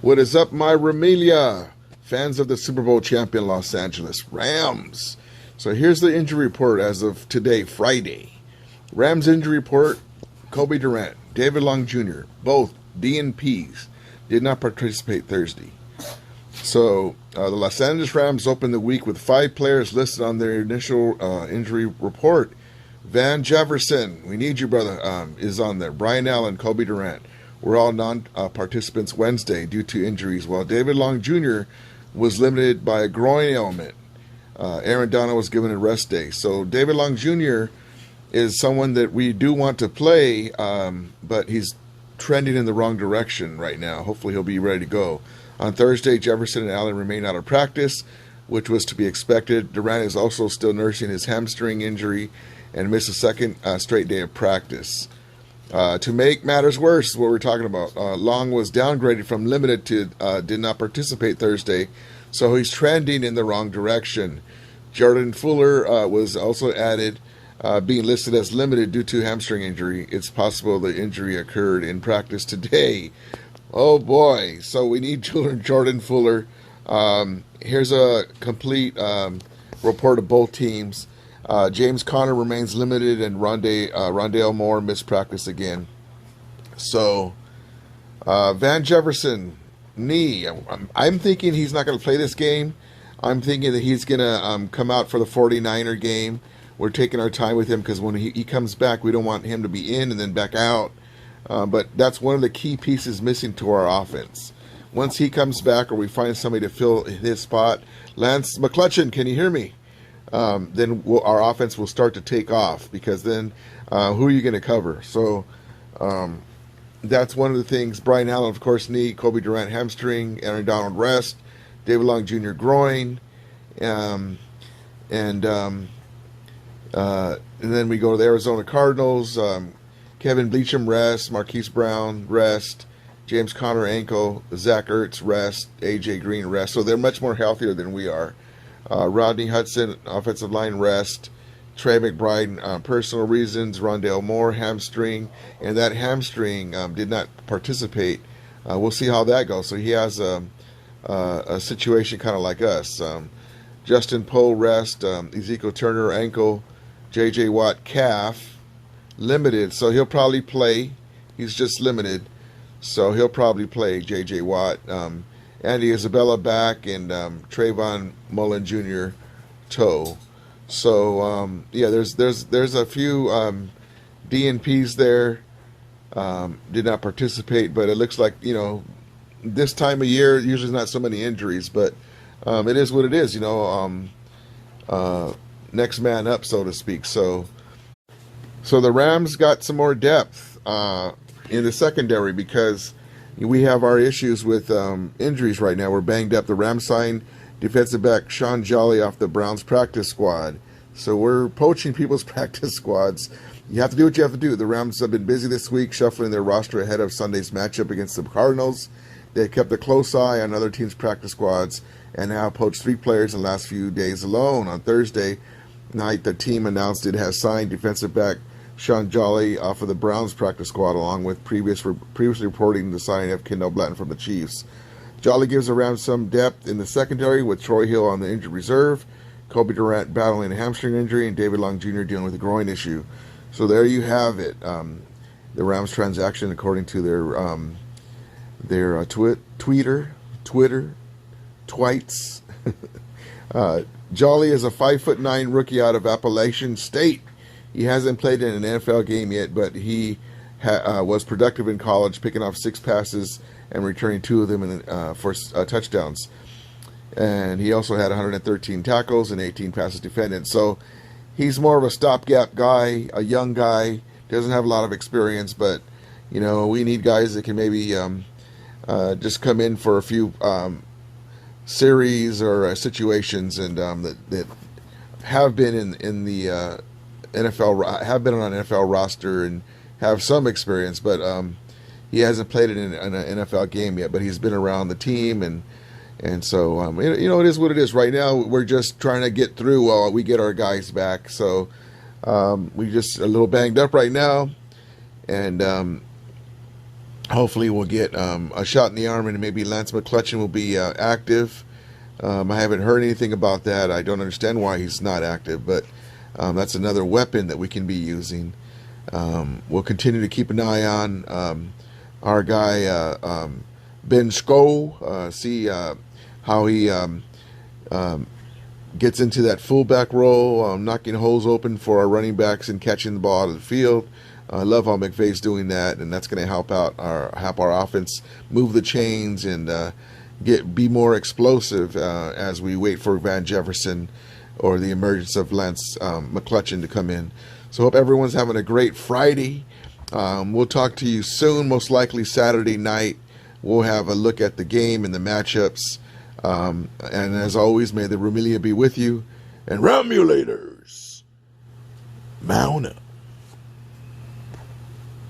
What is up, my Ramilia? Fans of the Super Bowl champion Los Angeles Rams. So here's the injury report as of today, Friday. Rams injury report: Kobe Durant, David Long Jr., both DNPs, did not participate Thursday. So the Los Angeles Rams opened the week with 5 players listed on their initial injury report. Van Jefferson, we need you, brother, is on there. Brian Allen, Kobe Durant were all non-participants Wednesday due to injuries, while David Long Jr. was limited by a groin ailment. Aaron Donald was given a rest day. So David Long Jr. is someone that we do want to play, but he's trending in the wrong direction right now. Hopefully he'll be ready to go. On Thursday, Jefferson and Allen remain out of practice, which was to be expected. Durant is also still nursing his hamstring injury and missed a second straight day of practice. To make matters worse, what we're talking about, Long was downgraded from limited to did not participate Thursday, so he's trending in the wrong direction. Jordan Fuller was also added, being listed as limited due to hamstring injury. It's possible the injury occurred in practice today. Oh boy, so we need Jordan Fuller. Here's a complete report of both teams. James Conner remains limited, and Rondale Moore missed practice again. So, Van Jefferson, knee. I'm thinking he's not going to play this game. I'm thinking that he's going to come out for the 49er game. We're taking our time with him because when he comes back, we don't want him to be in and then back out. But that's one of the key pieces missing to our offense. Once he comes back or we find somebody to fill his spot, Lance McClutchin, can you hear me? Then our offense will start to take off, because then who are you going to cover? So that's one of the things. Brian Allen, of course, knee. Kobe Durant, hamstring. Aaron Donald, rest. David Long Jr., groin. And then we go to the Arizona Cardinals. Kevin Bleacham, rest. Marquise Brown, rest. James Conner, ankle. Zach Ertz, rest. A.J. Green, rest. So they're much more healthier than we are. Rodney Hudson, offensive line, rest. Trey McBride, personal reasons. Rondale Moore, hamstring. And that hamstring did not participate. We'll see how that goes. So he has a situation kind of like us. Justin Poe, rest. Ezekiel Turner, ankle. J.J. Watt, calf, limited. So he'll probably play. He's just limited. So he'll probably play, J.J. Watt. Andy Isabella back, and Trayvon Mullen Jr. toe. So yeah, there's a few DNPs there. Did not participate, but it looks like, this time of year usually not so many injuries, but it is what it is. Next man up, so to speak. So the Rams got some more depth in the secondary, because we have our issues with injuries right now. We're banged up. The Rams signed defensive back Shaun Jolly off the Browns practice squad. So we're poaching people's practice squads. You have to do what you have to do. The Rams have been busy this week shuffling their roster ahead of Sunday's matchup against the Cardinals. They kept a close eye on other teams' practice squads and now poached 3 players in the last few days alone. On Thursday night, the team announced it has signed defensive back Shaun Jolly off of the Browns practice squad, along with previously reporting the signing of Kendall Blanton from the Chiefs. Jolly gives the Rams some depth in the secondary, with Troy Hill on the injured reserve, Kobe Durant battling a hamstring injury, and David Long Jr. dealing with a groin issue. So there you have it. The Rams transaction, according to their Twitter tweets. Jolly is a 5'9" rookie out of Appalachian State. He hasn't played in an NFL game yet, but he was productive in college, picking off 6 passes and returning 2 of them for touchdowns. And he also had 113 tackles and 18 passes defended. So he's more of a stopgap guy, a young guy, doesn't have a lot of experience, but we need guys that can maybe just come in for a few series or situations, and that have been in the NFL, have been on an NFL roster and have some experience, but he hasn't played in an NFL game yet. But he's been around the team, and so it is what it is. Right now, we're just trying to get through while we get our guys back. So we just a little banged up right now, and Hopefully we'll get a shot in the arm, and maybe Lance McCutcheon will be active. I haven't heard anything about that. I don't understand why he's not active, but that's another weapon that we can be using. We'll continue to keep an eye on our guy Ben Sko, see how he gets into that fullback role, knocking holes open for our running backs and catching the ball out of the field. I love how McVay's doing that, and that's going to help our offense move the chains and be more explosive as we wait for Van Jefferson or the emergence of Lance McCutcheon to come in. So hope everyone's having a great Friday. We'll talk to you soon, most likely Saturday night. We'll have a look at the game and the matchups. And as always, may the Rumelia be with you. And Romulators, mount up.